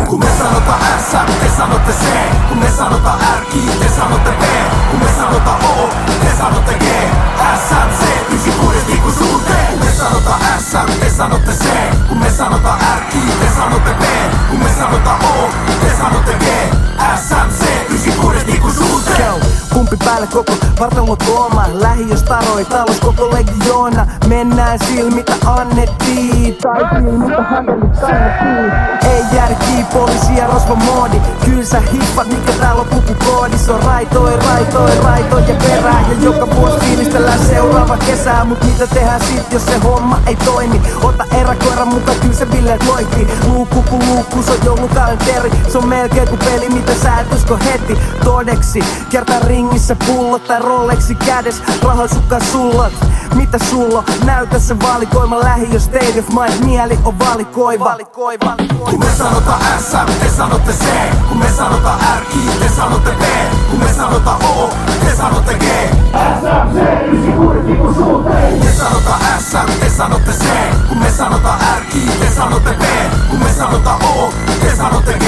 Kun me sanotaan S, te sanotte C. Kun me sanotaan R, I, te sanotte B. Kun me sanotaan O, te sanotte G. S, C, 96 niinku suunteen. Kun me sanotaan S, te sanotte C. Kun me sanotaan R, I, te sanotte B. Kun me sanotaan O, te sanotte G. S, C, 96 niinku suunteen. Pumpi päällä koko vartalon kooma. Lähiös taroi, talous koko legioona. Mennään sillä mitä annettiin. Tai sillä mitä hankelit kannettiin. Ei järkii, poliisi ja rosvo moodi. Kyl sä hippat, mikä täällä on pukukoodi. Se on raitoi ja perää. Ja joka vuosi fiilistellään seuraava kesää. Mut mitä tehdään sit jos se homma ei toimi? Ota eräkoira mukaan, kyl se bileet loikkii. Luukku ku luukku, se on joulukalenteri. Se on melkein ku peli, mitä sä et usko heti. Todeksi, kertaa ringissä pullot tai Rolexi kädes. Rahoit sukkaan sullot. Mitä sulla? Näytä se valikoima lähiö state of mind. Mieli on valikoiva. Kun me sanotaan S, te sanotte C. Kun me sanotaan R, I, te sanotte B. Kun me sanotaan O, te sanotte G. S, C, 96 niinku suunteen. Kun me sanotaan S, te sanotte C. Kun me sanotaan R, I, te sanotte B. Kun me sanotaan O, te sanotte G.